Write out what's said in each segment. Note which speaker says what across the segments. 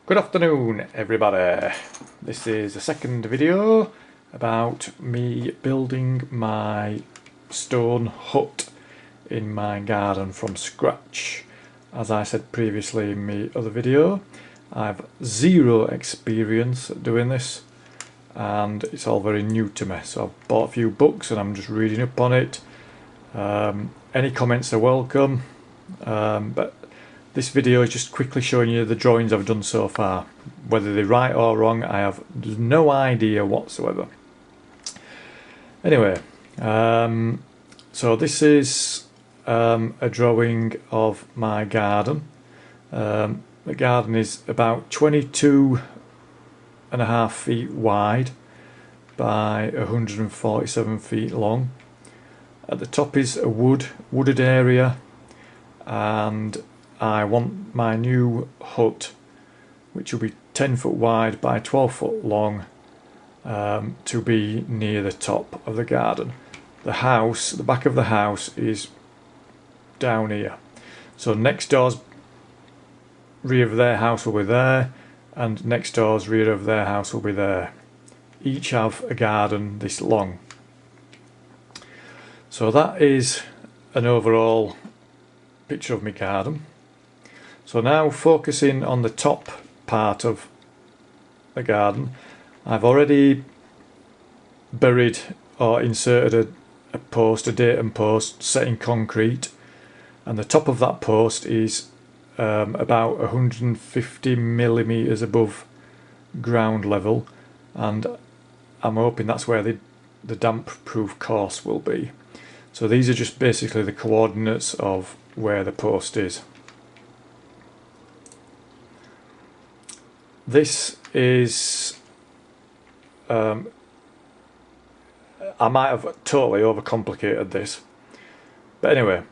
Speaker 1: Good afternoon, everybody. This is a second video about me building my stone hut in my garden from scratch. As I said previously in my other video, I've zero experience at doing this and it's all very new to me, so I've bought a few books and I'm just reading up on it. Any comments are welcome, but this video is just quickly showing you the drawings I've done so far. Whether they're right or wrong, I have no idea whatsoever. Anyway, so this is a drawing of my garden. The garden is about 22.5 feet wide by 147 feet long. At the top is a wooded area, and I want my new hut, which will be 10 foot wide by 12 foot long, to be near the top of the garden. The house, the back of the house, is down here. So next door's rear of their house will be there, and next door's rear of their house will be there. Each have a garden this long. So that is an overall picture of my garden. So now focusing on the top part of the garden, I've already buried or inserted a post, a datum post set in concrete, and the top of that post is about 150 millimeters above ground level, and I'm hoping that's where the damp proof course will be. So these are just basically the coordinates of where the post is. This is, I might have totally overcomplicated this, but anyway,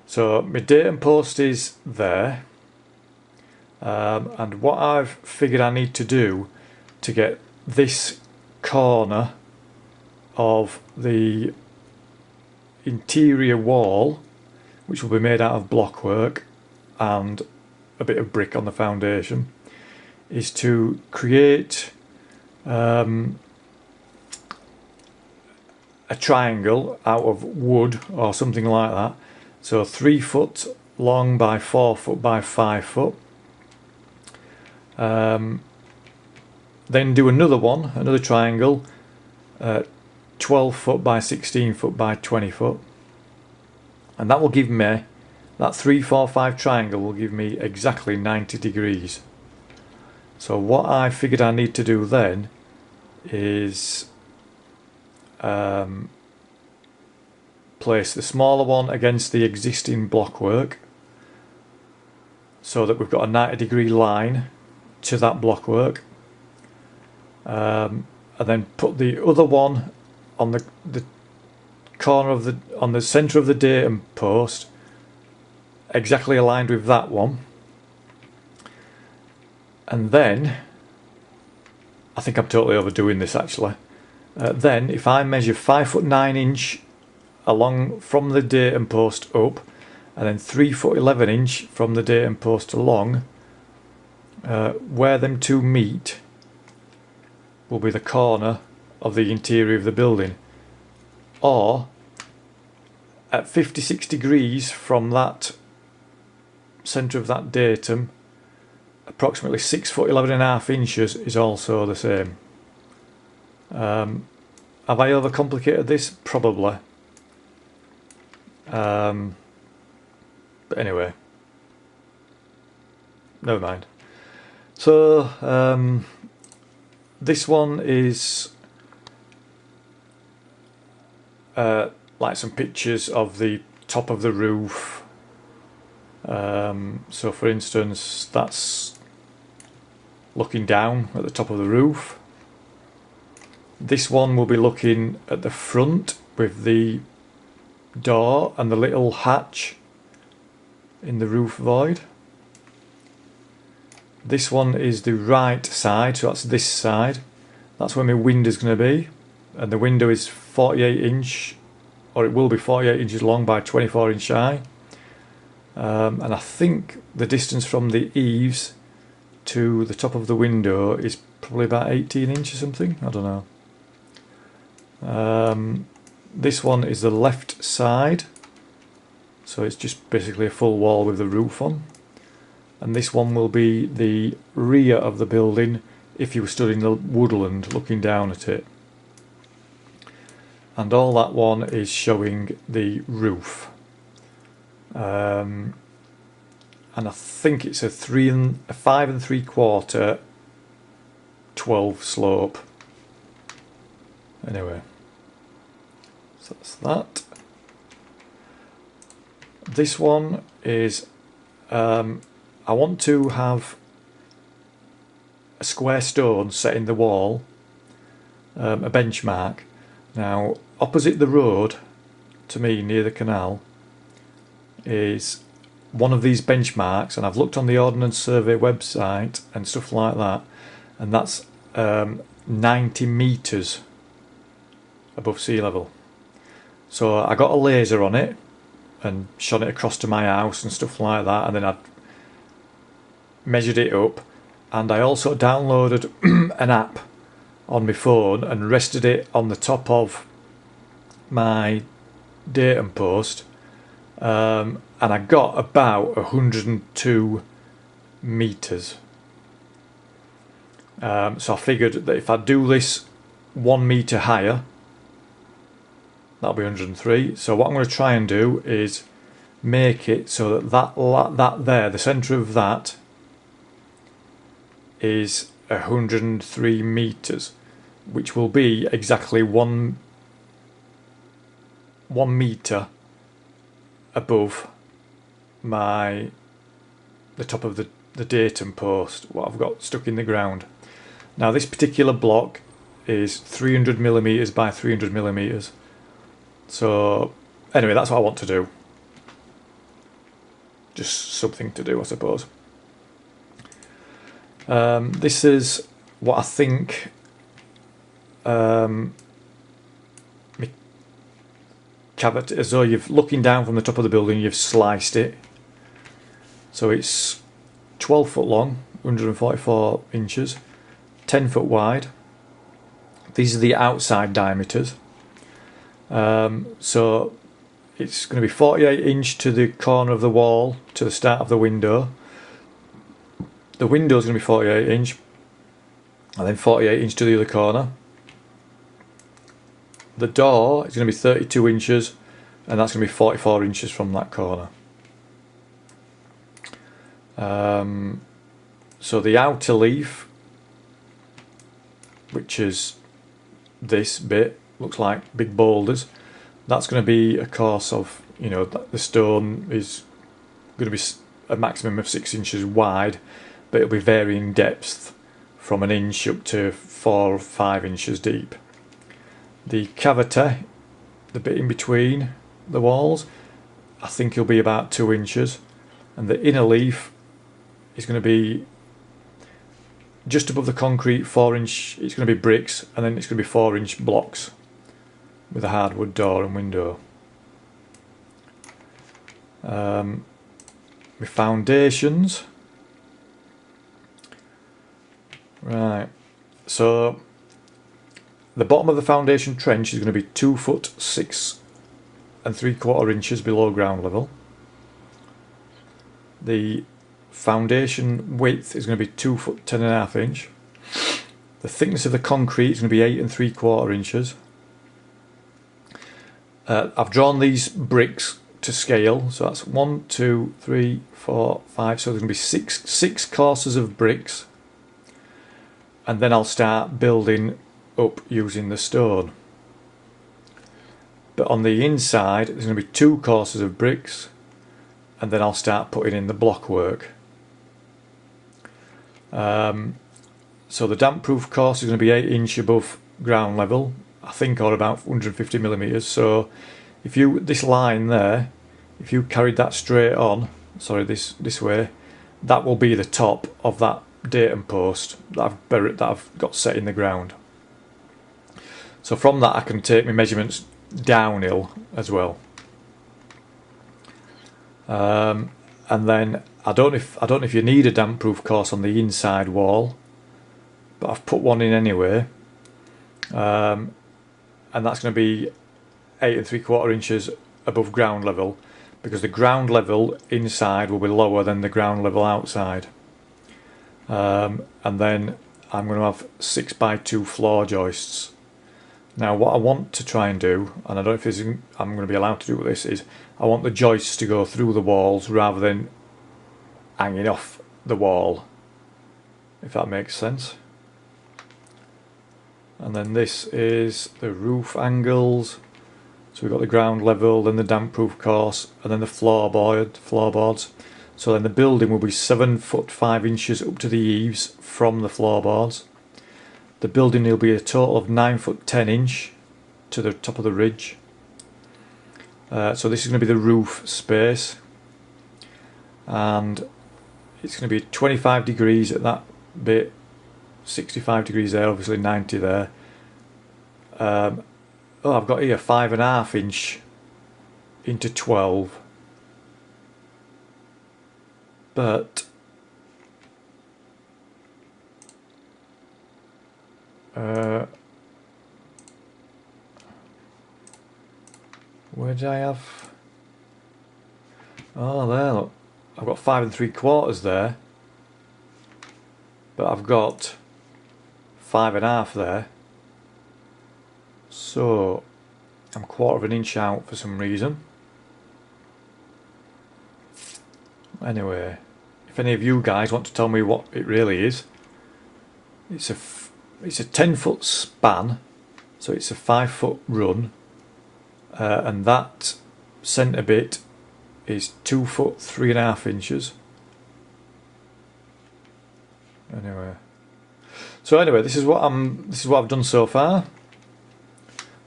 Speaker 1: so my datum post is there, and what I've figured I need to do to get this corner of the interior wall, which will be made out of blockwork and a bit of brick on the foundation, is to create a triangle out of wood or something like that. So 3 foot long by 4 foot by 5 foot. Then do another triangle, 12 foot by 16 foot by 20 foot. And that will give me, that 3, 4, 5 triangle will give me exactly 90 degrees. So what I figured I need to do then is place the smaller one against the existing blockwork, so that we've got a 90-degree line to that blockwork, and then put the other one on the corner of on the centre of the datum post, exactly aligned with that one. And then, I think I'm totally overdoing this actually, then if I measure 5 foot 9 inch along from the datum post up, and then 3 foot 11 inch from the datum post along, where them two meet will be the corner of the interior of the building. Or at 56 degrees from that centre of that datum, approximately 6 foot 11.5 inches is also the same. Have I overcomplicated this? Probably. But anyway, never mind. So this one is like some pictures of the top of the roof. So for instance, that's looking down at the top of the roof. This one will be looking at the front with the door and the little hatch in the roof void. This one is the right side, so that's this side. That's where my window is going to be, and the window is 48 inch, or it will be 48 inches long by 24 inch high. And I think the distance from the eaves to the top of the window is probably about 18 inch or something, I don't know. This one is the left side, so it's just basically a full wall with the roof on, and this one will be the rear of the building if you were stood in the woodland looking down at it. And all that one is showing the roof. And I think it's a 5 3/4 12 slope. Anyway, so that's that. This one is I want to have a square stone set in the wall, a benchmark. Now, opposite the road to me, near the canal, is one of these benchmarks, and I've looked on the Ordnance Survey website and stuff like that, and that's 90 metres above sea level. So I got a laser on it and shot it across to my house and stuff like that, and then I measured it up, and I also downloaded an app on my phone and rested it on the top of my datum post, and I got about 102 metres. So I figured that if I do this 1 metre higher, that'll be 103. So what I'm going to try and do is make it so that there, the centre of that, is 103 metres, which will be exactly 1 metre above the top of the datum post, what I've got stuck in the ground. Now this particular block is 300mm by 300mm. So anyway, that's what I want to do. Just something to do, I suppose. This is what I think cavity, as though you're looking down from the top of the building, you've sliced it. So it's 12 foot long, 144 inches, 10 foot wide. These are the outside diameters. So it's going to be 48 inch to the corner of the wall, to the start of the window. The window is going to be 48 inch, and then 48 inch to the other corner. The door is going to be 32 inches, and that's going to be 44 inches from that corner. So the outer leaf, which is this bit, looks like big boulders, that's going to be a course of, you know, the stone is going to be a maximum of 6 inches wide, but it'll be varying depth from an inch up to 4 or 5 inches deep. The cavity, the bit in between the walls, I think it'll be about 2 inches, and the inner leaf is going to be just above the concrete, 4 inch. It's going to be bricks, and then it's going to be 4 inch blocks with a hardwood door and window. My foundations, right, so the bottom of the foundation trench is going to be 2 foot 6 3/4 inches below ground level. The foundation width is going to be 2 foot 10.5 inch. The thickness of the concrete is going to be 8 3/4 inches. I've drawn these bricks to scale, so that's 1, 2, 3, 4, 5. So there's going to be six courses of bricks, and then I'll start building up using the stone. But on the inside, there's going to be 2 courses of bricks, and then I'll start putting in the block work. So the damp proof course is going to be 8 inch above ground level, I think, or about 150mm. So if you, this line there, if you carried that straight on, sorry, this way, that will be the top of that datum post that I've got set in the ground. So from that I can take my measurements downhill as well. And then I don't know if you need a damp proof course on the inside wall, but I've put one in anyway, and that's going to be 8 3/4 inches above ground level, because the ground level inside will be lower than the ground level outside. And then I'm going to have 6x2 floor joists. Now what I want to try and do, and I don't know if I'm going to be allowed to do this, is I want the joists to go through the walls rather than hanging off the wall, if that makes sense. And then this is the roof angles. So we've got the ground level, then the damp proof course, and then the floorboards. So then the building will be 7 foot 5 inches up to the eaves from the floorboards. The building will be a total of 9 foot 10 inch to the top of the ridge. So this is going to be the roof space, and it's going to be 25 degrees at that bit, 65 degrees there, obviously 90 there. Oh, I've got here 5.5 inch into 12, but where did I have? Oh, there, look. I've got 5 3/4 there, but I've got 5.5 there. So I'm 1/4 of an inch out for some reason. Anyway, if any of you guys want to tell me what it really is, it's a 10 foot span, so it's a 5 foot run, and that centre bit is 2 foot 3.5 inches. Anyway, this is what I've done so far.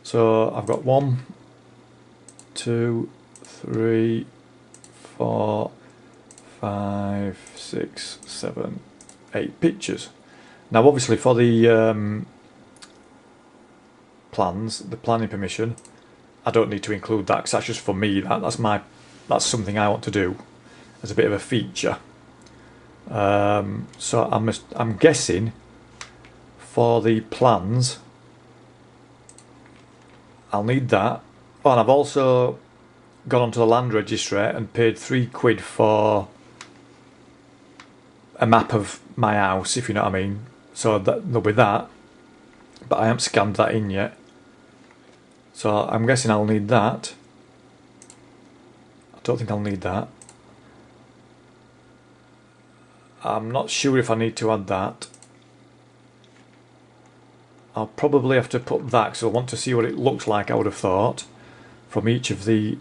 Speaker 1: So I've got 1, 2, 3, 4, 5, 6, 7, 8 pictures. Now obviously for the plans, the planning permission, I don't need to include that because that's just for me. That's something I want to do as a bit of a feature. So I'm guessing for the plans I'll need that. Oh, and I've also gone onto the land registry and paid £3 for a map of my house, if you know what I mean. So there'll be that, but I haven't scanned that in yet. So I'm guessing I'll need that. I don't think I'll need that. I'm not sure if I need to add that. I'll probably have to put that because I want to see what it looks like, I would have thought, from each of the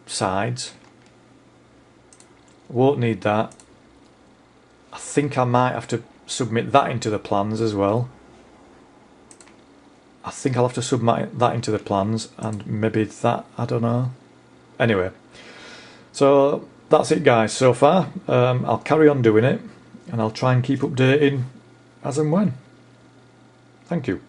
Speaker 1: sides. Won't need that. I think I might have to submit that into the plans as well. I think I'll have to submit that into the plans, and maybe that, I don't know. Anyway, so that's it guys so far. I'll carry on doing it, and I'll try and keep updating as and when. Thank you.